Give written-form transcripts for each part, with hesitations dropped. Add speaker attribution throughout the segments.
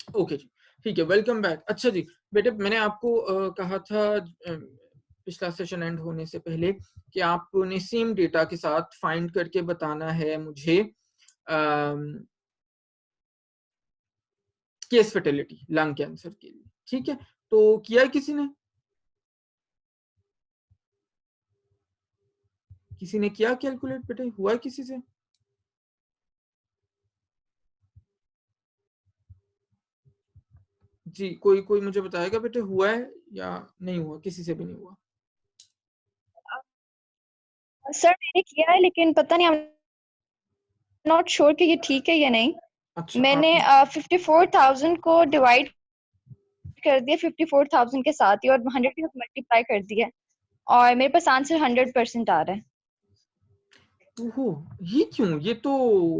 Speaker 1: Okay जी, ठीक है, welcome back. अच्छा जी, बेटे मैंने आपको कहा था पिछला सेशन एंड होने से पहले कि आपने सेम डेटा के साथ फाइंड करके बताना है मुझे केस फर्टिलिटी लंग कैंसर के लिए, ठीक है? तो किया है किसी ने? किसी ने किया कैलकुलेट बेटे? हुआ है किसी से? जी, कोई कोई मुझे बताएगा बेटे, हुआ है या नहीं हुआ? किसी से भी नहीं हुआ?
Speaker 2: सर मैंने किया है, लेकिन पता नहीं, नॉट श्योर कि ये ठीक है या नहीं।
Speaker 1: अच्छा,
Speaker 2: मैंने 54,000 को डिवाइड कर दिया 54,000 के साथ ही और 100 के साथ मल्टीप्लाई कर दिया, और मेरे पास आंसर 100% आ रहा है।
Speaker 1: ओहो, ये क्यों? ये तो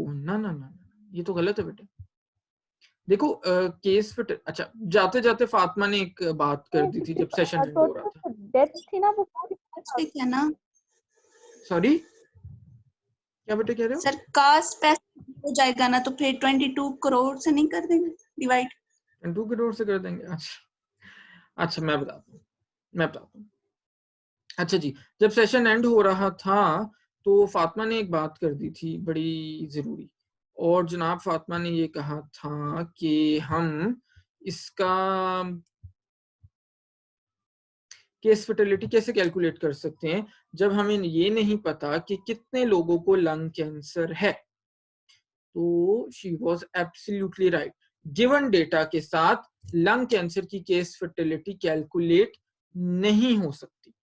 Speaker 1: ना ना ना, ये तो गलत है बेटे। देखो केस फिट, अच्छा जाते जाते फातिमा ने एक बात कर दी थी जब सेशन एंड हो रहा था।
Speaker 2: डेथ थी ना वो
Speaker 3: ठीक है ना
Speaker 1: सॉरी, क्या बेटे कह रहे हो?
Speaker 3: सर, कास्ट पैसे हो जाएगा ना, तो फिर 22 करोड़ से नहीं कर देंगे डिवाइड?
Speaker 1: 2 करोड़ से कर देंगे? अच्छा अच्छा, मैं बताता हूँ। अच्छा जी, जब सेशन एंड हो रहा था तो फातिमा ने एक बात कर दी थी बड़ी जरूरी, और जनाब फातिमा ने ये कहा था कि हम इसका केस फर्टिलिटी कैसे कैलकुलेट कर सकते हैं जब हमें ये नहीं पता कि कितने लोगों को लंग कैंसर है। तो she was absolutely right, given data के साथ लंग कैंसर की केस फर्टिलिटी कैलकुलेट नहीं हो सकती।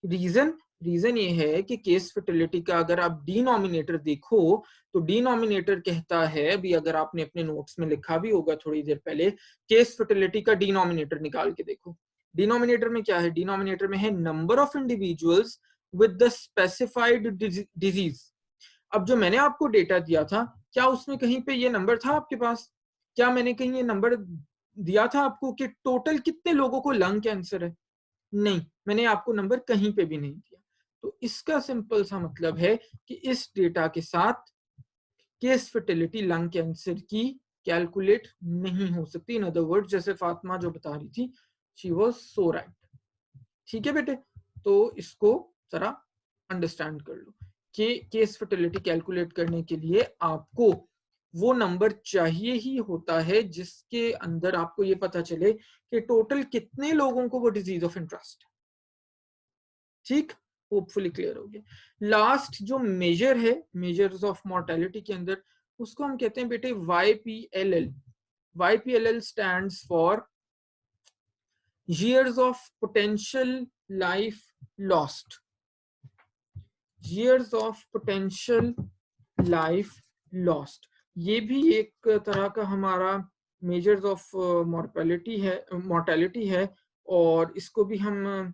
Speaker 1: रीजन ये है कि केस फर्टिलिटी का अगर आप डिनोमिनेटर देखो तो डिनोमिनेटर कहता है, अभी अगर आपने अपने नोट्स में लिखा भी होगा थोड़ी देर पहले, केस फर्टिलिटी का डिनोमिनेटर निकाल के देखो। डिनोमिनेटर में क्या है? डिनोमिनेटर में है number of individuals with the specified disease. अब जो मैंने आपको डेटा दिया था, क्या उसमें कहीं पे ये नंबर था आपके पास? क्या मैंने कहीं ये नंबर दिया था आपको कि टोटल कितने लोगों को लंग कैंसर है? नहीं, मैंने आपको नंबर कहीं पे भी नहीं दिया। तो इसका सिंपल सा मतलब है कि इस डेटा के साथ केस फर्टिलिटी लंग कैंसर की कैलकुलेट नहीं हो सकती। इन अदर वर्ड, जैसे फातिमा जो बता रही थी, शी वाज सो राइट। ठीक है बेटे, तो इसको जरा अंडरस्टैंड कर लो कि केस फर्टिलिटी कैलकुलेट करने के लिए आपको वो नंबर चाहिए ही होता है जिसके अंदर आपको ये पता चले कि टोटल कितने लोगों को वो डिजीज ऑफ इंटरेस्ट है। ठीक, होपफुली क्लियर हो गया। लास्ट जो मेजर है, मेजर्स ऑफ मोर्टेलिटी के अंदर, उसको हम कहते हैं बेटे YPLL। YPLL stands for years of potential life lost। years of potential life lost, ये भी एक तरह का हमारा मेजर्स ऑफ मोर्टेलिटी है, और इसको भी हम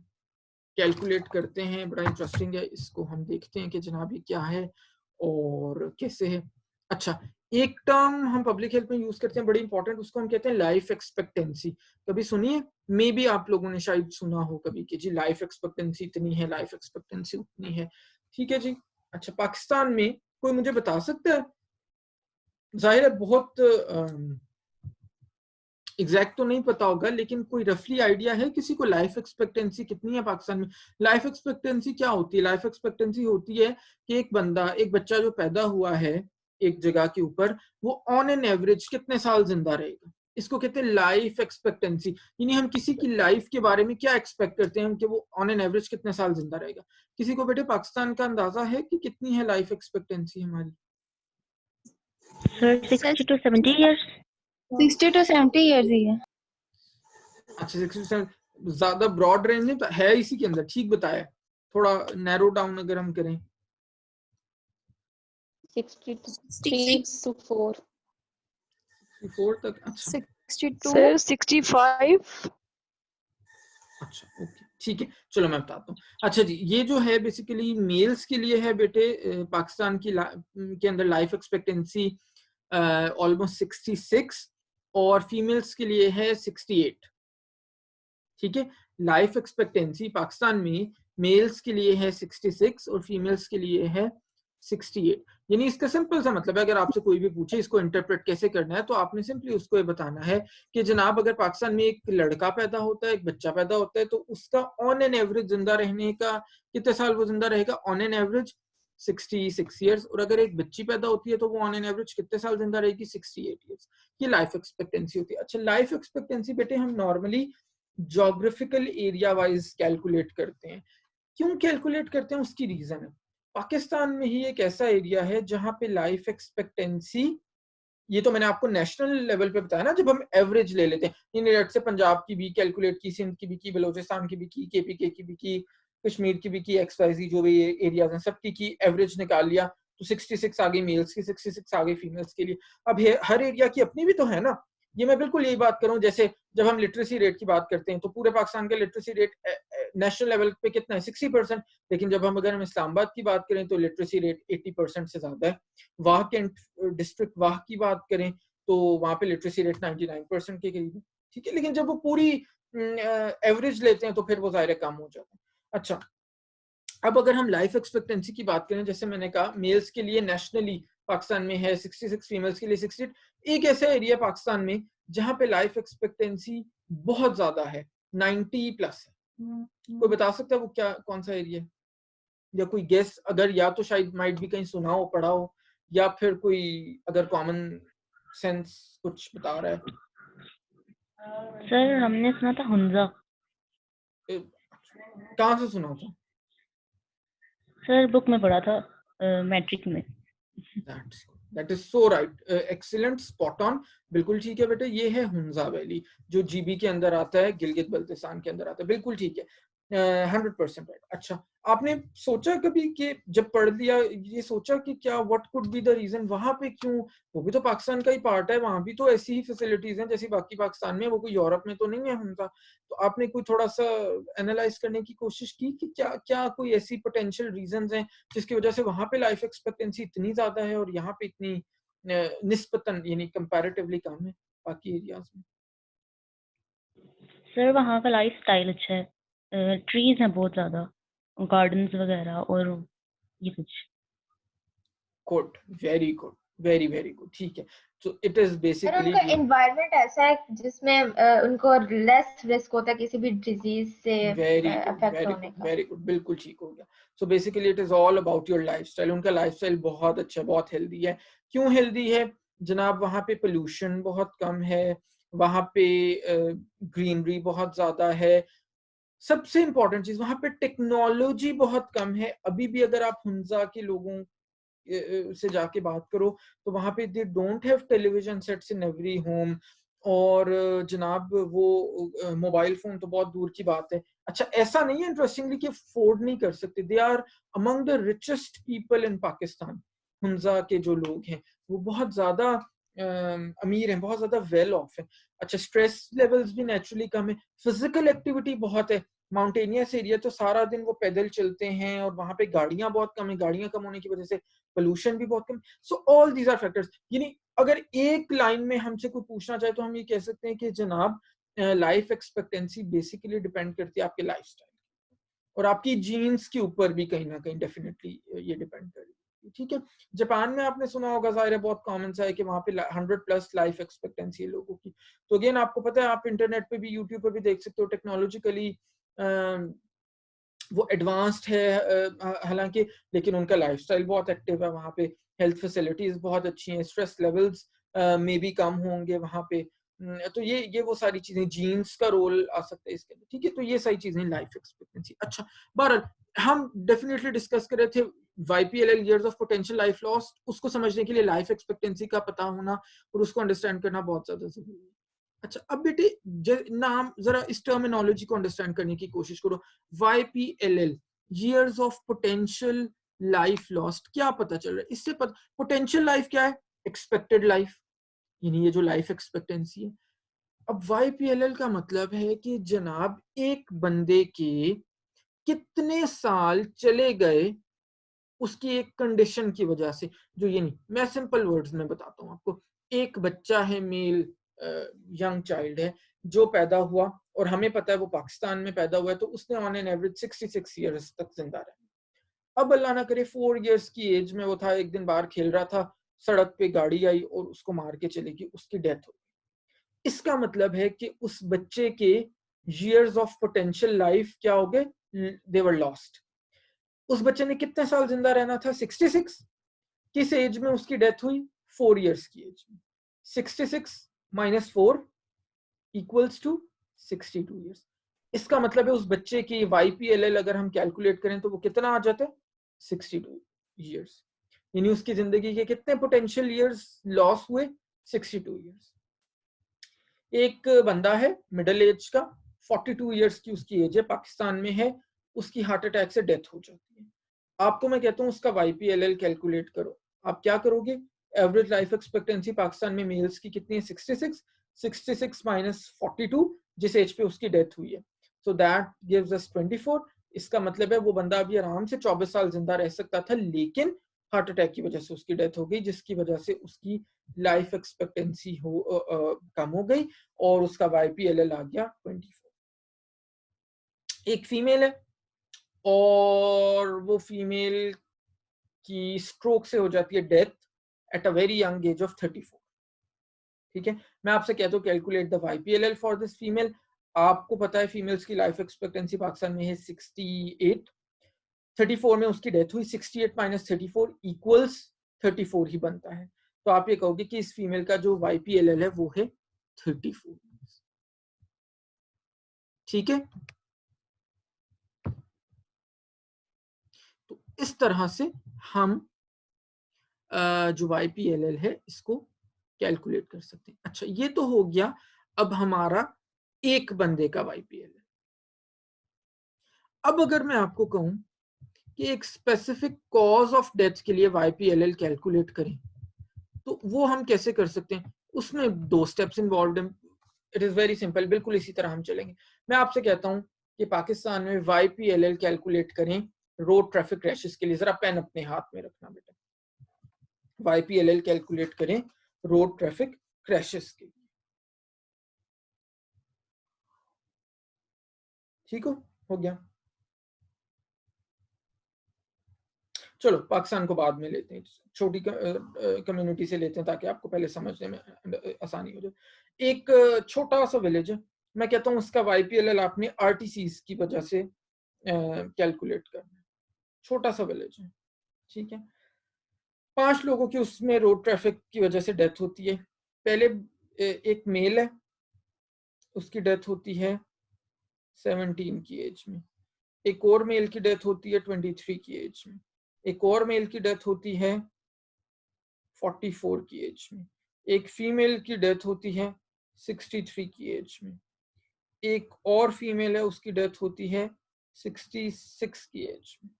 Speaker 1: कैलकुलेट करते हैं। बड़ा इंटरेस्टिंग है, इसको हम देखते हैं कि जनाब ये क्या है और कैसे है। अच्छा, एक टर्म हम पब्लिक हेल्थ में यूज करते हैं बड़ी इंपॉर्टेंट, उसको हम कहते हैं लाइफ एक्सपेक्टेंसी। कभी सुनिए? मे बी आप लोगों ने शायद सुना हो कभी कि जी लाइफ एक्सपेक्टेंसी इतनी है, लाइफ एक्सपेक्टेंसी उतनी है। ठीक है जी। अच्छा, पाकिस्तान में कोई मुझे बता सकता है? जाहिर है बहुत एग्जैक्ट तो नहीं पता होगा, लेकिन कोई रफली आइडिया है किसी को लाइफ एक्सपेक्टेंसी कितनी है पाकिस्तान में? लाइफ एक्सपेक्टेंसी क्या होती है? लाइफ एक्सपेक्टेंसी होती है कि एक बच्चा जो पैदा हुआ है एक जगह के ऊपर, वो ऑन एन एवरेज कितने साल जिंदा रहेगा, इसको कहते हैं लाइफ एक्सपेक्टेंसी। यानी हम किसी की लाइफ के बारे में क्या एक्सपेक्ट करते हैं कि वो ऑन एन एवरेज कितने साल जिंदा रहेगा। किसी को बेटे पाकिस्तान का अंदाजा है कि कितनी है लाइफ एक्सपेक्टेंसी हमारी?
Speaker 4: Sir 60 to 70 years।
Speaker 2: 60 to 70 years ही है।
Speaker 1: अच्छा, 60 ज्यादा ब्रॉड रेंज है, तो है इसी के अंदर। ठीक बताया, थोड़ा नैरो डाउन अगर हम करें
Speaker 5: 63 to 4।
Speaker 1: 64 तक। अच्छा
Speaker 2: 62
Speaker 5: सर 65।
Speaker 1: अच्छा, ओके ठीक है, चलो मैं बताता हूँ। अच्छा जी, ये जो है बेसिकली मेल्स के लिए है बेटे, पाकिस्तान की के अंदर लाइफ एक्सपेक्टेंसी ऑलमोस्ट 66, और फीमेल्स के लिए है 68। ठीक है, लाइफ एक्सपेक्टेंसी पाकिस्तान में मेल्स के लिए है 66 और फीमेल्स के लिए है 68। यानी इसका सिंपल सा मतलब है, अगर आपसे कोई भी पूछे इसको इंटरप्रेट कैसे करना है, तो आपने सिंपली उसको ये बताना है कि जनाब अगर पाकिस्तान में एक लड़का पैदा होता है, एक बच्चा पैदा होता है, तो उसका ऑन एन एवरेज जिंदा रहने का कितने साल वो जिंदा रहेगा? On an average 66 years. और अगर एक बच्ची पैदा होती है तो वो ऑन एन एवरेज कितने साल जिंदा रहेगी? 68 ईयर्स। ये लाइफ एक्सपेक्टेंसी होती है। अच्छा, लाइफ एक्सपेक्टेंसी बेटे हम normally geographical area wise calculate करते हैं। क्यों कैलकुलेट करते हैं? उसकी रीजन है, पाकिस्तान में ही एक ऐसा एरिया है जहां पे लाइफ एक्सपेक्टेंसी, ये तो मैंने आपको नेशनल लेवल पे बताया ना, जब हम एवरेज ले लेते हैं, इन रेट से पंजाब की भी कैलकुलेट की, सिंध की भी की, बलोचिस्तान की भी की, केपीके की भी की, कश्मीर की भी की, XYZ जो भी एरियाज हैं सबकी की एवरेज निकाल लिया, तो 66 आ गई मेल्स की, 66 आ गई फीमेल्स के लिए। अब हर एरिया की अपनी भी तो है ना। ये मैं बिल्कुल यही बात करूं, जैसे जब हम लिटरेसी रेट की बात करते हैं तो पूरे पाकिस्तान का लिटरेसी रेट नेशनल लेवल पे कितना है? 60%। लेकिन जब हम अगर हम इस्लामाबाद की बात करें तो लिटरेसी रेट 80% से ज्यादा है। वाह के डिस्ट्रिक्ट वाह की बात करें तो वहां पे लिटरेसी रेट 99% के करीब है। ठीक है, लेकिन जब वो पूरी एवरेज लेते हैं तो फिर वो ज़ाहिर कम हो जाता है। अच्छा, अब अगर हम लाइफ एक्सपेक्टेंसी की बात करें, जैसे मैंने कहा मेल्स के लिए नेशनली पाकिस्तान में है 66, फीमेल्स के लिए 68। एक ऐसा एरिया पाकिस्तान में जहां पे लाइफ एक्सपेक्टेंसी बहुत ज्यादा है, 90 प्लस है। कोई बता सकता है वो क्या, कौन सा एरिया है? या कोई गेस अगर, या तो शायद माइट भी कहीं सुना हो, पढ़ा हो, या फिर कोई अगर कॉमन सेंस कुछ बता रहा है।
Speaker 4: सर हमने सुना था हुंजा।
Speaker 1: कहाँ से सुना था?
Speaker 4: सर बुक में पढ़ा था, मैट्रिक में।
Speaker 1: That is so right, excellent, spot on, बिल्कुल ठीक है बेटे। ये है हुंजा वैली जो जीबी के अंदर आता है, गिलगित बल्तिस्तान के अंदर आता है, बिल्कुल ठीक है, 100% राइट। अच्छा, आपने सोचा कभी कि जब पढ़ लिया ये सोचा कि क्या what could be the reason वहां पे क्यों? वो भी तो पाकिस्तान का ही पार्ट है, वहां भी तो ऐसी ही फैसिलिटीज हैं जैसी बाकी पाकिस्तान में, वो कोई यूरोप में तो नहीं है हुंजा। तो आपने कोई थोड़ा सा एनालाइज करने की कोशिश की कि क्या क्या कोई ऐसी पोटेंशियल रीजंस हैं जिसकी वजह से वहां पे लाइफ एक्सपेक्टेंसी इतनी ज्यादा है और यहाँ पे इतनी निस्बतन यानी कंपैरेटिवली कम है बाकी एरियाज में?
Speaker 4: सर वहाँ का लाइफ स्टाइल अच्छा है, ट्रीज हैं बहुत ज्यादा, गार्डन्स वगैरह, और ये कुछ।
Speaker 1: Good, very good, very very good, ठीक है। So it is
Speaker 6: sir
Speaker 1: basically
Speaker 6: उनका एनवायरनमेंट ऐसा है जिसमें उनको लेस रिस्क होता है किसी भी डिजीज से
Speaker 1: वेरी गुड,
Speaker 6: अफेक्ट
Speaker 1: वेरी
Speaker 6: होने
Speaker 1: गुड,
Speaker 6: का।
Speaker 1: वेरी गुड, बिल्कुल ठीक हो गया। So basically it is all about your lifestyle. उनका लाइफस्टाइल बहुत अच्छा है, बहुत हेल्दी है। क्यों हेल्दी है जनाब? वहाँ पे पोल्यूशन बहुत कम है, वहाँ पे ग्रीनरी बहुत ज्यादा है, सबसे इंपॉर्टेंट चीज वहां पे टेक्नोलॉजी बहुत कम है। अभी भी अगर आप हुंजा के लोगों से जाके बात करो तो वहां पे they don't have television sets in every home, और जनाब वो मोबाइल फोन तो बहुत दूर की बात है। अच्छा, ऐसा नहीं है इंटरेस्टिंगली कि अफोर्ड नहीं कर सकते, they are among the richest people in Pakistan. Hunza के जो लोग हैं वो बहुत ज्यादा अमीर हैं, बहुत ज्यादा वेल ऑफ है। अच्छा, स्ट्रेस लेवल्स भी नेचुरली कम है, फिजिकल एक्टिविटी बहुत है। माउंटेनियस एरिया तो सारा दिन वो पैदल चलते हैं, और वहां पे गाड़ियां बहुत कम है, गाड़ियां कम होने की वजह से पोल्यूशन भी बहुत कम। So all these are factors. यानी अगर एक लाइन में हमसे कोई पूछना चाहे तो हम ये कह सकते हैं कि जनाब लाइफ एक्सपेक्टेंसी बेसिकली डिपेंड करती है आपके लाइफस्टाइल और आपकी जीन्स के ऊपर भी कहीं ना कहीं डेफिनेटली ये डिपेंड करेगी। ठीक है, जापान में आपने सुना होगा, जाहिर है बहुत कॉमन सा है कि वहां पे 100+ लाइफ एक्सपेक्टेंसी है लोगों की। तो अगेन आपको पता है, आप इंटरनेट पे भी यूट्यूब पे भी देख सकते हो, टेक्नोलॉजिकली वो एडवांस्ड है हालांकि, लेकिन उनका लाइफस्टाइल बहुत एक्टिव है वहाँ पे, हेल्थ फैसिलिटीज बहुत अच्छी हैं, स्ट्रेस लेवल्स में भी कम होंगे वहाँ पे। तो ये वो सारी चीजें, जीन्स का रोल आ सकता है इसके अंदर। ठीक है, तो ये सारी चीजें लाइफ एक्सपेक्टेंसी। अच्छा, बहरहाल हम डेफिनेटली डिस्कस कर रहे थे YPLL, years of potential life loss. उसको समझने के लिए लाइफ एक्सपेक्टेंसी का पता होना और उसको अंडरस्टैंड करना बहुत ज्यादा जरूरी है। अच्छा, अब बेटे नाम जरा इस टर्मिनोलॉजी को अंडरस्टैंड करने की कोशिश करो। YPLL, years of potential life lost, क्या पता चल रहा है इससे? पोटेंशियल लाइफ क्या है? एक्सपेक्टेड लाइफ, यानी ये जो लाइफ एक्सपेक्टेंसी है। अब YPLL का मतलब है कि जनाब एक बंदे के कितने साल चले गए उसकी एक कंडीशन की वजह से, जो ये नहीं, मैं सिंपल वर्ड्स में बताता हूँ आपको। एक बच्चा है, मेल यंग चाइल्ड है, जो पैदा हुआ, और हमें पता है वो पाकिस्तान में पैदा हुआ है, तो उसने ऑन एन एवरेज 66 ईयर्स तक जिंदा रहा। अब अल्लाह ना करे 4 इयर्स की एज में वो था, एक दिन बाहर खेल रहा था, सड़क पे गाड़ी आई और उसको मार के चली गई, उसकी डेथ हो गई। इसका मतलब है कि उस बच्चे के years ऑफ पोटेंशियल लाइफ क्या हो गए, दे वर लॉस्ट। उस बच्चे ने कितने साल जिंदा रहना था, 66। किस एज में उसकी डेथ हुई, 4 इयर्स की एज में। 66 माइनस 4 इक्वल्स टू 62 इयर्स। इसका मतलब है उस बच्चे की YPLL अगर हम कैलकुलेट करें तो वो कितना आ जाता है, 62 इयर्स। यानी उसकी जिंदगी के कितने पोटेंशियल इयर्स लॉस हुए, 62 इयर्स। एक बंदा है मिडिल एज का, 42 इयर्स की उसकी एज है, पाकिस्तान में है, उसकी हार्ट अटैक से डेथ हो जाती है। आपको मैं कहता हूँ उसका YPLL कैलकुलेट करो, आप क्या करोगे, एवरेज लाइफ एक्सपेक्टेंसी पाकिस्तान में मेल्स की कितनी है, 66। 66 माइनस 42 जिस एज पे उसकी डेथ हुई है, सो दैट गिव्स अस 24। इसका मतलब है वो बंदा अभी आराम से 24 साल जिंदा रह सकता था, लेकिन हार्ट अटैक की वजह से उसकी डेथ हो गई, जिसकी वजह से उसकी लाइफ एक्सपेक्टेंसी कम हो गई और उसका YPLL आ गया 24। एक फीमेल है और वो फीमेल की स्ट्रोक से हो जाती है death at a very young age of 34। ठीक है, मैं आपसे कहता हूँ calculate the YPLL for this female. आपको पता है फीमेल्स की लाइफ एक्सपेक्टेंसी पाकिस्तान में है 68, 34 में उसकी डेथ हुई, 68 माइनस 34 इक्वल्स 34 ही बनता है। तो आप ये कहोगे कि इस फीमेल का जो YPLL है वो है 34। ठीक है, तो इस तरह से हम जो YPLL है इसको कैलकुलेट कर सकते हैं। अच्छा, ये तो हो गया अब हमारा एक बंदे का YPLL। अब अगर मैं आपको कहूं कि एक स्पेसिफिक कॉज ऑफ डेथ के लिए YPLL कैलकुलेट करें, तो वो हम कैसे कर सकते हैं, उसमें 2 स्टेप्स इन्वॉल्व हैं। इट इज वेरी सिंपल, बिल्कुल इसी तरह हम चलेंगे। मैं आपसे कहता हूं कि पाकिस्तान में YPLL कैलकुलेट करें रोड ट्रैफिक क्रैशेस के लिए। जरा पेन अपने हाथ में रखना बेटा। YPLL कैलकुलेट करें रोड ट्रैफिक क्रैशेस के लिए। ठीक हो गया। चलो पाकिस्तान को बाद में लेते हैं, छोटी कम्युनिटी से लेते हैं ताकि आपको पहले समझने में आसानी हो जाए। एक छोटा सा विलेज है, मैं कहता हूँ उसका YPLL आपने RTCs की वजह से कैलकुलेट करना है। छोटा सा विलेज है, ठीक है, 5 लोगों की उसमें रोड ट्रैफिक की वजह से डेथ होती है। पहले एक मेल है, उसकी डेथ होती है 17 की एज में। एक और मेल की डेथ होती है 23 की एज में। एक और मेल की डेथ होती है 44 की एज में। एक फीमेल की डेथ होती है 63 की एज में। एक और फीमेल है, उसकी डेथ होती है 66 की एज में।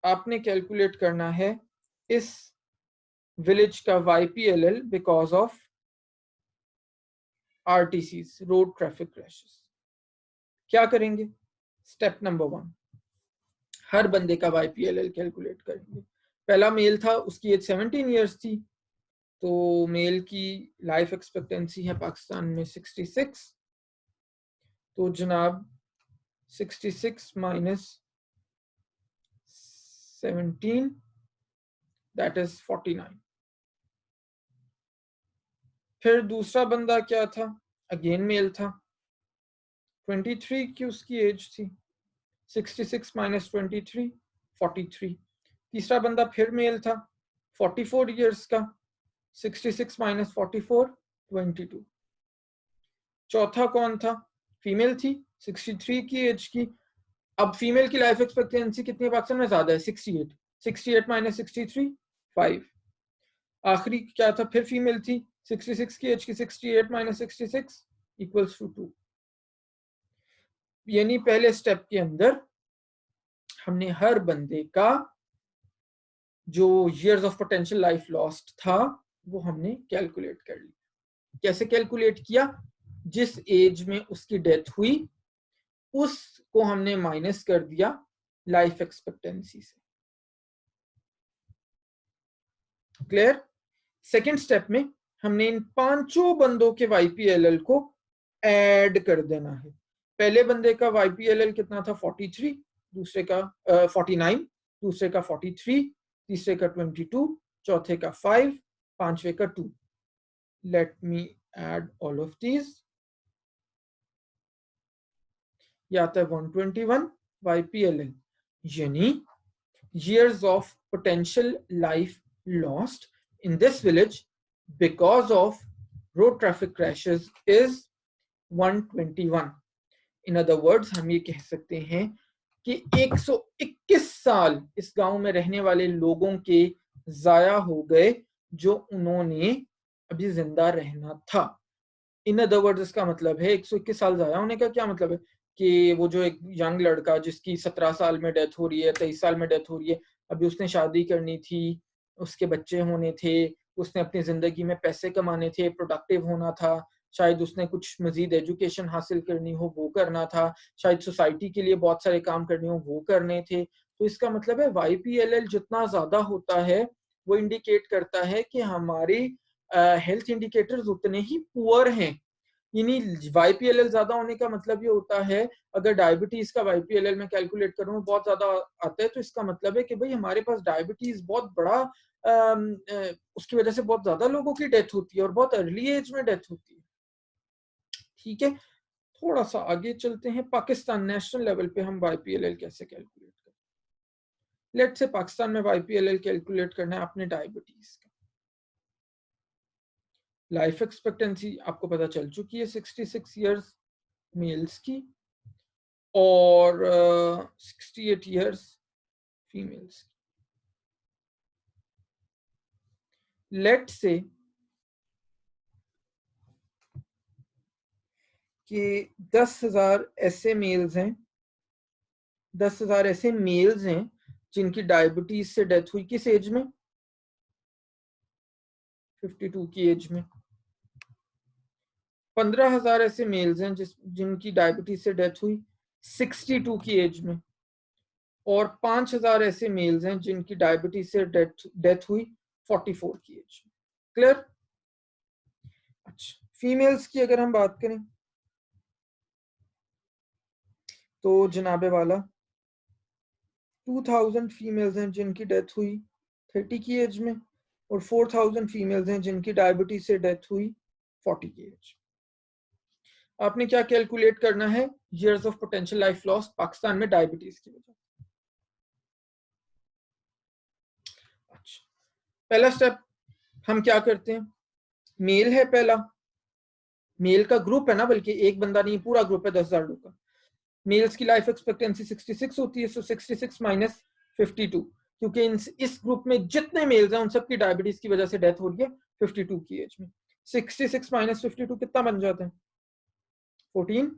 Speaker 1: आपने कैलकुलेट करना है इस विलेज का YPLL because of RTCs, road traffic crashes. क्या करेंगे, स्टेप नंबर 1, हर बंदे का YPLL कैलकुलेट करेंगे। पहला मेल था, उसकी एज 17 इयर्स थी, तो मेल की लाइफ एक्सपेक्टेंसी है पाकिस्तान में 66। तो जनाब 66 माइनस 17 दैट इज 49। फिर दूसरा बंदा क्या था, अगेन मेल था, 23 की उसकी एज थी, 66 माइनस 23 43। तीसरा बंदा फिर मेल था, 44 इयर्स का, 66 माइनस 44 22। चौथा कौन था, फीमेल थी, 63 की एज की। अब फीमेल की लाइफ एक्सपेक्टेंसी कितनी पाकिस्तान में, ज्यादा है, 68। 68 माइनस 63 5। आखिरी क्या था, फिर फीमेल थी, 66 की एज की, 68 माइनस 66 इक्वल्स टू 2। यानी पहले स्टेप के अंदर हमने हर बंदे का जो years of potential life lost था वो हमने कैलकुलेट कर लिया। कैसे कैलकुलेट किया, जिस एज में उसकी डेथ हुई उसको हमने माइनस कर दिया लाइफ एक्सपेक्टेंसी से। क्लियर। सेकेंड स्टेप में हमने इन 5 बंदों के YPLL को ऐड कर देना है। पहले बंदे का YPLL कितना था, 43, दूसरे का 49, दूसरे का 43, तीसरे का 22, चौथे का 5, पांचवे का 2। Let me add all of these. ये आता है 121 YPLL, यानी years of potential life lost in this village because of road traffic crashes is 121। in other words, हम ये कह सकते हैं कि 121 साल इस गांव में रहने वाले लोगों के जाया हो गए जो उन्होंने अभी जिंदा रहना था। इन अदर वर्ड्स इसका मतलब है 121 साल जाया होने का क्या मतलब है कि वो जो एक यंग लड़का जिसकी 17 साल में डेथ हो रही है, 23 साल में डेथ हो रही है, अभी उसने शादी करनी थी, उसके बच्चे होने थे, उसने अपनी जिंदगी में पैसे कमाने थे, प्रोडक्टिव होना था, शायद उसने कुछ मजीद एजुकेशन हासिल करनी हो वो करना था, शायद सोसाइटी के लिए बहुत सारे काम करने हो वो करने थे। तो इसका मतलब है YPLL जितना ज्यादा होता है वो इंडिकेट करता है कि हमारी हेल्थ इंडिकेटर्स उतने ही पुअर हैं। यानी YPLL ज्यादा होने का मतलब ये होता है, अगर डायबिटीज का YPLL में कैलकुलेट करूं बहुत ज्यादा आता है तो इसका मतलब है कि भाई हमारे पास डायबिटीज बहुत बड़ा उसकी वजह से बहुत ज्यादा लोगों की डेथ होती है और बहुत अर्ली एज में डेथ होती है। ठीक है, थोड़ा सा आगे चलते हैं। पाकिस्तान नेशनल लेवल पे हम YPLL कैसे कैलकुलेट करें। लेट्स से पाकिस्तान में YPLL कैलकुलेट करना है आपने डायबिटीज का। लाइफ एक्सपेक्टेंसी आपको पता चल चुकी है 66 इयर्स मेल्स की और 68 इयर्स फीमेल्स की। लेट से कि 10,000 ऐसे मेल्स हैं, 10,000 ऐसे मेल्स हैं जिनकी डायबिटीज से डेथ हुई किस एज में, 52 की एज में। 15,000 ऐसे मेल्स हैं जिनकी डायबिटीज से डेथ हुई 62 की एज में, और 5,000 ऐसे मेल्स हैं जिनकी डायबिटीज से डेथ हुई 44 की एज में। क्लियर? अच्छा, फीमेल्स की अगर हम बात करें तो जनाबे वाला 2,000 फीमेल्स हैं जिनकी डेथ हुई 30 की एज में, और 4,000 फीमेल्स हैं जिनकी डायबिटीज से डेथ हुई 40 की एज। आपने क्या कैलकुलेट करना है, years of potential life loss Pakistan में डायबिटीज की वजह। अच्छा, पहला स्टेप हम क्या करते हैं, मेल है पहला, मेल का ग्रुप है ना, बल्कि एक बंदा नहीं पूरा ग्रुप है 10,000 लोग का। मेल्स की लाइफ एक्सपेक्टेंसी 66 होती है, सो 66 माइनस 52, क्योंकि इस ग्रुप में जितने मेल्स हैं उन सबकी डायबिटीज की वजह से डेथ हो रही है 52 की एज में। 66 माइनस 52 कितना बन जाता है, 14।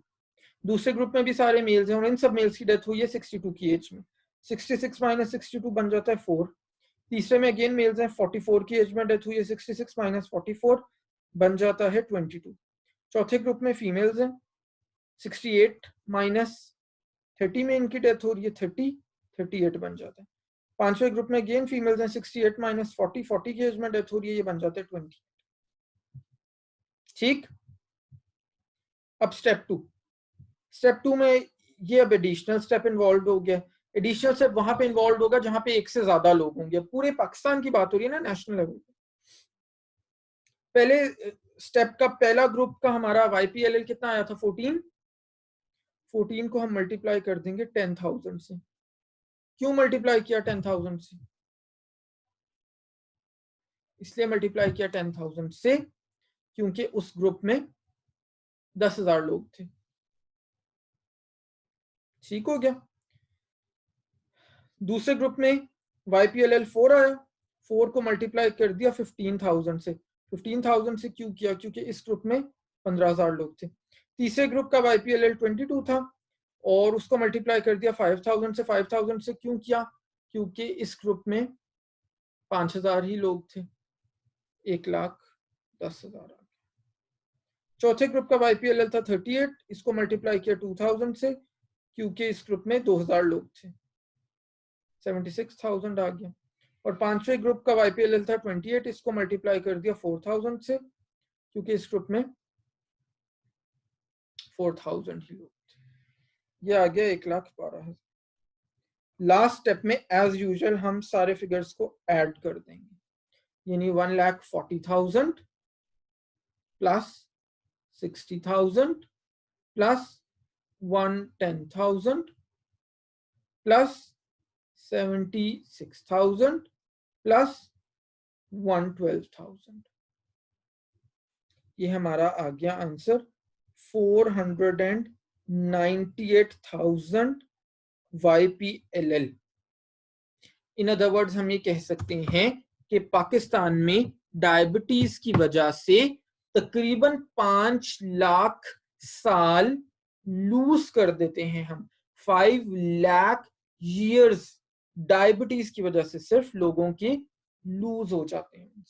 Speaker 1: दूसरे ग्रुप में भी सारे मेल्स हैं और इन सब मेल्स की डेथ हुई है 62 की एज में, 66 माइनस 62 बन जाता है 4। तीसरे में अगेन मेल्स हैं, 44 की एज में डेथ हुई है, 66 माइनस 44 बन जाता है 22। चौथे ग्रुप में फीमेल्स हैं, 68 माइनस 30 में इनकी डेथ हो रही है 30, 38 बन जाता है। पांचवें ग्रुप में अगेन फीमेल्स हैं, 68 माइनस 40, 40 की एज में डेथ हो रही है, ये बन जाता है 20। ठीक, अब स्टेप 2। स्टेप 2 में ये अब एडिशनल स्टेप इन्वॉल्व हो गया। एडिशनल स्टेप वहां पे इन्वॉल्व होगा जहां पे एक से ज्यादा लोग होंगे। पूरे पाकिस्तान की बात हो रही है ना, नेशनल लेवल पे। पहले स्टेप का पहला ग्रुप का हमारा YPLL कितना आया था, 14। 14 को हम मल्टीप्लाई कर देंगे 10,000 से। क्यों मल्टीप्लाई किया 10,000 से, इसलिए मल्टीप्लाई किया 10,000 से क्योंकि उस ग्रुप में 10,000 लोग थे। ठीक हो गया। दूसरे ग्रुप में YPLL 4 आया, 4 को मल्टीप्लाई कर दिया 15,000 से। 15,000 से क्यों किया, क्योंकि इस ग्रुप में 15,000 लोग थे। तीसरे ग्रुप का YPLL 22 था और उसको मल्टीप्लाई कर दिया 5,000 से। 5,000 से क्यों किया, क्योंकि इस ग्रुप में 5,000 ही लोग थे, 1,10,000। चौथे ग्रुप का YPLL था 38, इसको मल्टीप्लाई किया 2,000 से क्योंकि इस ग्रुप में 2,000 लोग थे, 76,000 आ गया। और पांचवें ग्रुप का YPLL था 28, इसको मल्टीप्लाई कर दिया 4,000 से क्योंकि इस ग्रुप में 4,000 ही लोग थे, ये आ गया 1,12,000। लास्ट स्टेप में एज यूजुअल हम सारे फिगर्स को ऐड कर देंगे, यानी 1,40,000 प्लस 60,000 प्लस 110,000 प्लस 76,000 प्लस 112,000। ये हमारा आ गया answer 498,000 YPLL। In other words हम ये कह सकते हैं कि पाकिस्तान में डायबिटीज की वजह से तकरीबन 5 लाख साल लूज कर देते हैं हम। 5 लाख years डायबिटीज की वजह से सिर्फ लोगों के लूज हो जाते हैं।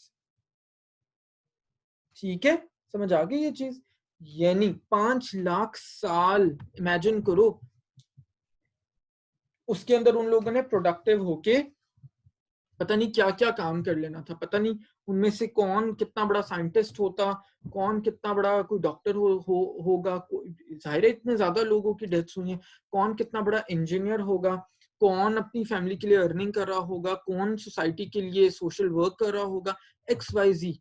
Speaker 1: ठीक है, समझ आ गई ये चीज? यानी 5 लाख साल इमेजिन करो, उसके अंदर उन लोगों ने प्रोडक्टिव होके पता नहीं क्या क्या काम कर लेना था। पता नहीं उनमें से कौन कितना बड़ा साइंटिस्ट होता, कौन कितना बड़ा कोई डॉक्टर होगा। जाहिर है इतने ज्यादा लोगों की डेथ्स हुई हैं। कौन कितना बड़ा इंजीनियर होगा, कौन अपनी फैमिली के लिए अर्निंग कर रहा होगा, कौन सोसाइटी के लिए सोशल वर्क कर रहा होगा, XYZ।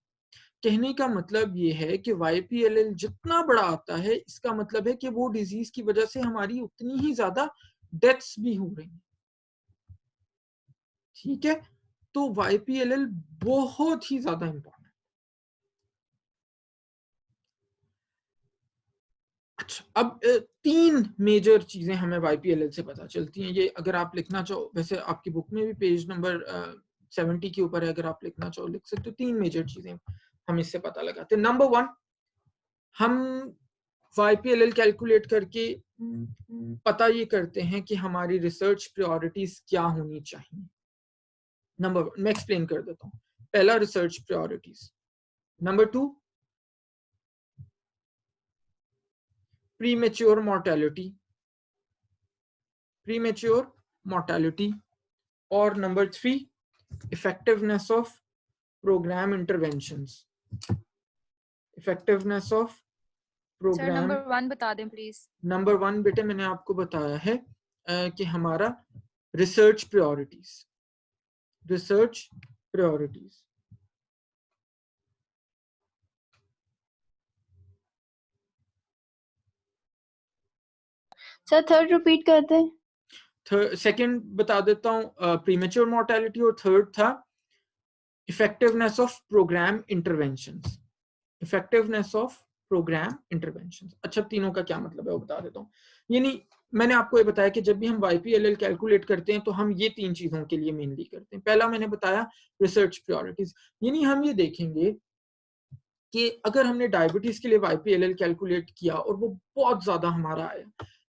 Speaker 1: कहने का मतलब ये है कि YPLL जितना बड़ा आता है, इसका मतलब है कि वो डिजीज की वजह से हमारी उतनी ही ज्यादा डेथ्स भी हो रही हैं। ठीक है, तो YPLL बहुत ही ज्यादा इंपॉर्टेंट। अच्छा, अब 3 मेजर चीजें हमें YPLL से पता चलती हैं। ये अगर आप लिखना चाहो, वैसे आपकी बुक में भी पेज नंबर 70 के ऊपर है, अगर आप लिखना चाहो लिख सकते हो। 3 मेजर चीजें हम इससे पता लगाते हैं। नंबर 1, हम YPLL कैलकुलेट करके पता ये करते हैं कि हमारी रिसर्च प्रायोरिटीज क्या होनी चाहिए। नंबर 1 मैं एक्सप्लेन कर देता हूँ। पहला, research priorities. Number 2, premature mortality, और number 3, effectiveness of programme interventions. Effectiveness of programme.
Speaker 2: Sir number 1 बता दें प्लीज।
Speaker 1: नंबर 1 बेटे मैंने आपको बताया है कि हमारा research priorities.
Speaker 2: Sir third repeat करते हैं।
Speaker 1: सेकंड बता देता हूँ, प्रीमेच्योर मोर्टेलिटी, और थर्ड था इफेक्टिवनेस ऑफ प्रोग्राम इंटरवेंशंस। अच्छा, तीनों का क्या मतलब है वो बता देता हूँ। यानी मैंने आपको ये बताया कि जब भी हम YPLL कैलकुलेट करते हैं तो हम ये 3 चीजों के लिए मेनली करते हैं। पहला मैंने बताया रिसर्च प्रायोरिटीज, यानी हम ये देखेंगे कि अगर हमने डायबिटीज के लिए YPLL कैलकुलेट किया और वो बहुत ज्यादा हमारा आया,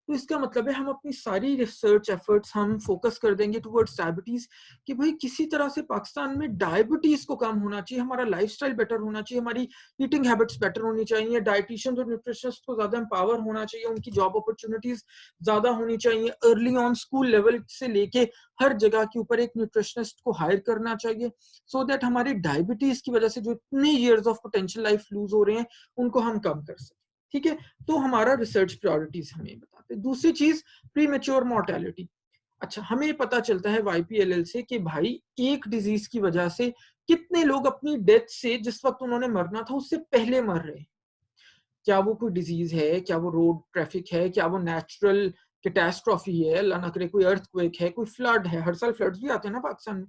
Speaker 1: तो इसका मतलब है हम अपनी सारी रिसर्च एफर्ट्स हम फोकस कर देंगे टुवर्ड्स डायबिटीज, कि भाई किसी तरह से पाकिस्तान में डायबिटीज को कम होना चाहिए, हमारा लाइफस्टाइल बेटर होना चाहिए, हमारी ईटिंग हैबिट्स बेटर होनी चाहिए, डाइटिशियंस और न्यूट्रिशनिस्ट को ज्यादा एम्पावर होना चाहिए, उनकी जॉब अपॉर्चुनिटीज ज्यादा होनी चाहिए, अर्ली ऑन स्कूल लेवल से लेके हर जगह के ऊपर एक न्यूट्रिशनिस्ट को हायर करना चाहिए, सो दैट हमारी डायबिटीज की वजह से जो इतने years of potential life lose हो रहे हैं उनको हम कम कर सकें। ठीक है, तो हमारा रिसर्च प्रायोरिटीज हमें बताते हैं। दूसरी चीज, प्रीमेच्योर मोर्टेलिटी। अच्छा, हमें पता चलता है YPLL से कि भाई एक डिजीज की वजह से कितने लोग अपनी डेथ से, जिस वक्त उन्होंने मरना था उससे पहले मर रहे हैं। क्या वो कोई डिजीज है, क्या वो रोड ट्रैफिक है, क्या वो नेचुरल कैटास्ट्रॉफी है, अल्लाह ना करे कोई अर्थक्वेक है, कोई फ्लड है, हर साल फ्लड्स भी आते हैं ना पाकिस्तान में,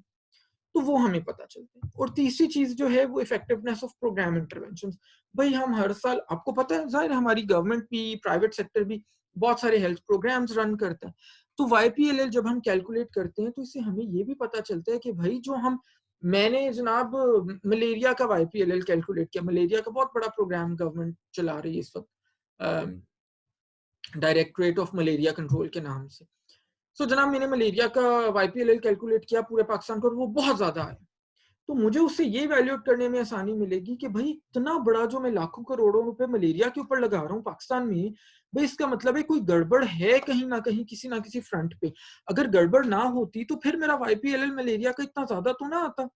Speaker 1: तो वो हमें पता चलता है। और तीसरी चीज जो है वो इफेक्टिवनेस ऑफ प्रोग्राम इंटरवेंशंस। भाई हम हर साल, आपको पता है जाहिर हमारी गवर्नमेंट भी, प्राइवेट सेक्टर भी बहुत सारे हेल्थ प्रोग्राम्स रन करता है। तो YPLL जब हम कैलकुलेट करते हैं तो इससे हमें ये भी पता चलता है कि भाई जो मैंने जनाब मलेरिया का YPLL कैलकुलेट किया। मलेरिया का बहुत बड़ा प्रोग्राम गवर्नमेंट चला रही है इस वक्त, डायरेक्टरेट ऑफ मलेरिया कंट्रोल के नाम से। सो जनाब मैंने मलेरिया का YPLL कैलकुलेट किया पूरे पाकिस्तान को और वो बहुत ज्यादा आया। तो मुझे उससे ये वैल्यूएट करने में आसानी मिलेगी कि भाई इतना बड़ा जो मैं लाखों करोड़ों रुपए मलेरिया के ऊपर लगा रहा हूँ पाकिस्तान में, भाई इसका मतलब है कोई गड़बड़ है कहीं ना कहीं, किसी ना किसी फ्रंट पे। अगर गड़बड़ ना होती तो फिर मेरा YPLL मलेरिया का इतना ज्यादा तो ना आता,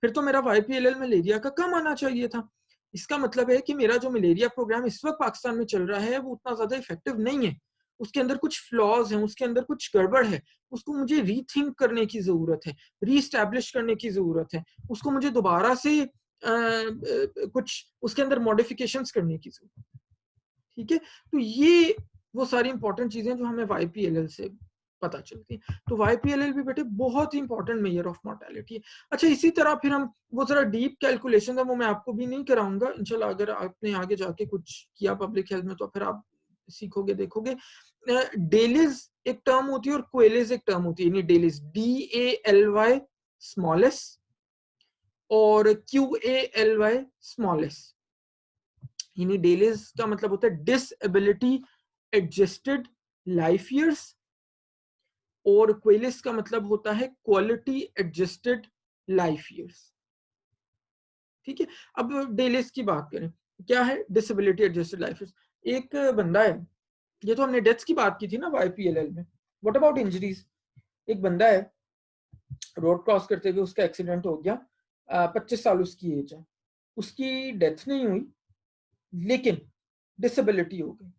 Speaker 1: फिर तो मेरा YPLL मलेरिया का कम आना चाहिए था। इसका मतलब है कि मेरा जो मलेरिया प्रोग्राम इस वक्त पाकिस्तान में चल रहा है वो उतना ज्यादा इफेक्टिव नहीं है। उसके अंदर कुछ फ्लॉज हैं, उसके अंदर कुछ गड़बड़ है, उसको मुझे रीथिंक करने की जरूरत है, रीस्टैब्लिश करने की जरूरत है, उसको मुझे दोबारा से कुछ उसके अंदर मॉडिफिकेशंस करने की जरूरत है। ठीक है, तो ये वो सारी इंपॉर्टेंट चीजें जो हमें YPLL से पता चलती है। तो YPLL भी बेटे बहुत ही इंपॉर्टेंट मेजर ऑफ मोर्टेलिटी है। अच्छा, इसी तरह फिर हम वो जरा डीप कैलकुलेशन है वो मैं आपको भी नहीं कराऊंगा इंशाल्लाह, अगर आपने आगे जाके कुछ किया पब्लिक हेल्थ में तो फिर आप सीखोगे देखोगे। डेलिज एक टर्म होती है और क्वेलिज एक टर्म होती है, यानी डेलिज DALY स्मॉल एस और QALY स्मॉल एस। यानी डेलिज का मतलब होता है डिसएबिलिटी एडजस्टेड लाइफ ईयर्स और क्वेलिस का मतलब होता है क्वालिटी एडजस्टेड लाइफ ईयर्स। ठीक है, अब डेलिस की बात करें, क्या है डिसेबिलिटी एडजस्टेड लाइफ ईयर्स? एक बंदा है, ये तो हमने डेथ्स की बात की थी ना YPLL में, व्हाट अबाउट इंजरीज? एक बंदा है, रोड क्रॉस करते हुए उसका एक्सीडेंट हो गया, 25 साल उसकी एज है, उसकी डेथ नहीं हुई लेकिन डिसेबिलिटी हो गई,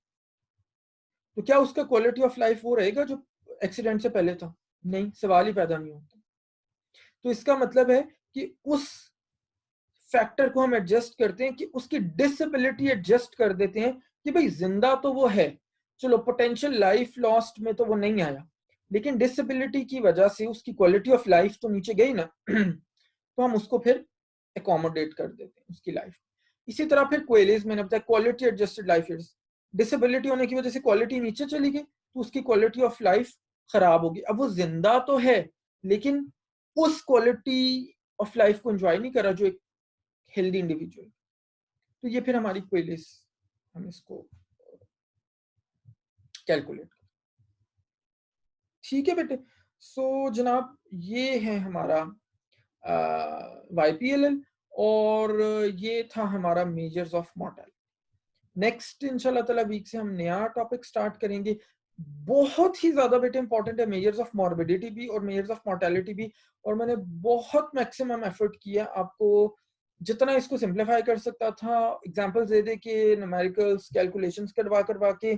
Speaker 1: तो क्या उसका क्वालिटी ऑफ लाइफ वो रहेगा जो एक्सीडेंट से पहले था? नहीं, सवाल ही पैदा नहीं होता। तो इसका मतलब है कि उस फैक्टर को हम एडजस्ट करते हैं कि उसकी डिसेबिलिटी एडजस्ट कर देते हैं कि भाई जिंदा तो वो है, चलो पोटेंशियल लाइफ लॉस्ट में तो वो नहीं आया, लेकिन डिसेबिलिटी की वजह से उसकी क्वालिटी ऑफ लाइफ तो नीचे गई ना तो हम उसको फिर एकोमोडेट कर देते हैं उसकी लाइफ। इसी तरह फिर क्वेलिज मैंने बताया quality adjusted life years, disability होने की वजह से क्वालिटी नीचे चली गई तो उसकी क्वालिटी ऑफ लाइफ खराब होगी। अब वो जिंदा तो है लेकिन उस क्वालिटी ऑफ लाइफ को एंजॉय नहीं करा जो एक हेल्दी इंडिविजुअल। तो ये फिर हमारी क्वेलिज, हम इसको कैलकुलेट करें। ठीक है बेटे, सो जनाब ये है हमारा YPLL और ये था हमारा मेजर्स ऑफ मोर्टेलिटी। नेक्स्ट इंशाल्लाह ताला वीक से हम नया टॉपिक स्टार्ट करेंगे, बहुत ही ज्यादा बेटे इंपॉर्टेंट है, मेजर्स ऑफ मॉर्बिडिटी भी और मेजर्स ऑफ मोर्टेलिटी भी, और मैंने बहुत मैक्सिमम एफर्ट किया आपको जितना इसको सिंप्लीफाई कर सकता था, एग्जांपल्स दे दे के, न्यूमेरिकल्स कैलकुलेशंस करवा के,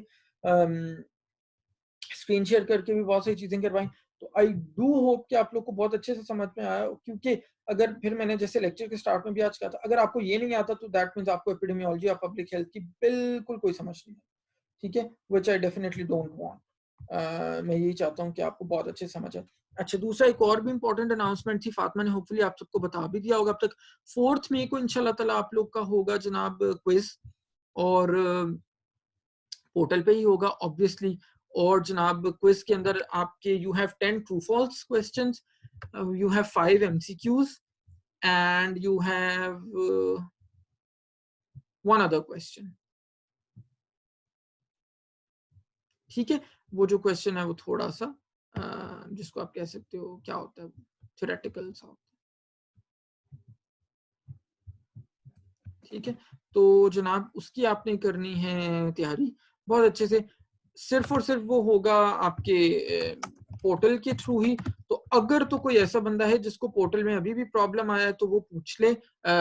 Speaker 1: स्क्रीन शेयर करके भी बहुत सारी चीजें करवाई। तो आई डू होप कि आप लोग को बहुत अच्छे से समझ में आया, क्योंकि अगर फिर मैंने जैसे लेक्चर के स्टार्ट में भी आज कहा था, अगर आपको ये नहीं आता तो दैट मींस आपको एपिडेमियोलॉजी या पब्लिक हेल्थ की बिल्कुल कोई समझ नहीं है। ठीक है, which I definitely don't want. मैं यही चाहता हूँ कि आपको बहुत अच्छे समझ आए। अच्छा, दूसरा एक और भी इंपॉर्टेंट अनाउंसमेंट थी, फातिमा ने होपफुली आप सबको बता भी दिया होगा अब तक। 4 मई को इंशाल्लाह ताला आप लोग का होगा जनाब क्विज, और पोर्टल पे ही होगा ऑब्वियसली, और जनाब क्विज के अंदर आपके you have 10 true false questions, you have 5 MCQs and you have 1 other question. ठीक है, वो जो क्वेश्चन है वो थोड़ा सा जिसको आप कह सकते हो क्या होता है, थ्योरेटिकल सा होता है। ठीक है, तो जनाब उसकी आपने करनी है तैयारी बहुत अच्छे से, सिर्फ और सिर्फ वो होगा आपके पोर्टल के थ्रू ही। तो अगर तो कोई ऐसा बंदा है जिसको पोर्टल में अभी भी प्रॉब्लम आया है तो वो पूछ ले,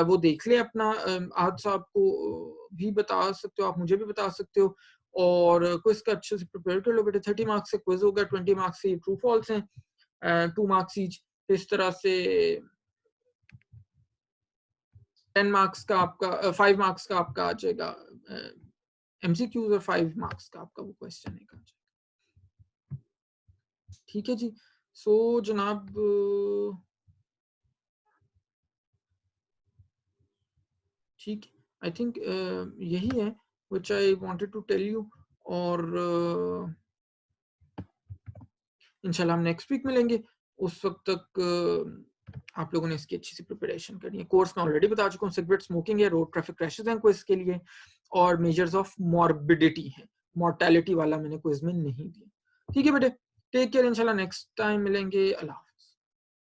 Speaker 1: वो देख ले अपना, आज साहब को भी बता सकते हो, आप मुझे भी बता सकते हो, और क्विज का अच्छे से प्रिपेयर कर लो बेटे। 30 मार्क्स से क्विज होगा, 20 मार्क्स से ट्रू फॉल्स हैं, 2 मार्क्स ईच, इस तरह से 10 मार्क्स का आपका 5 मार्क्स का आपका आ जाएगा MCQs, और 5 मार्क्स का आपका वो क्वेश्चन है। ठीक है जी, सो जनाब ठीक, आई थिंक यही है which I wanted to tell you, और इंशाल्लाह हम नेक्स्ट वीक मिलेंगे। उस वक्त तक आप लोगों ने इसकी अच्छी सी प्रिपरेशन करनी है। कोर्स में ऑलरेडी बता चुका हूँ, सिगरेट स्मोकिंग है, रोड ट्रैफिक क्रैशेस हैं क्विज के लिए, और मेजर्स ऑफ मॉर्बिडिटी है, मॉर्टेलिटी वाला मैंने क्विज में नहीं दिया। ठीक है बेटे, टेक केयर, इंशाल्लाह नेक्स्ट टाइम मिलेंगे, अल्लाह।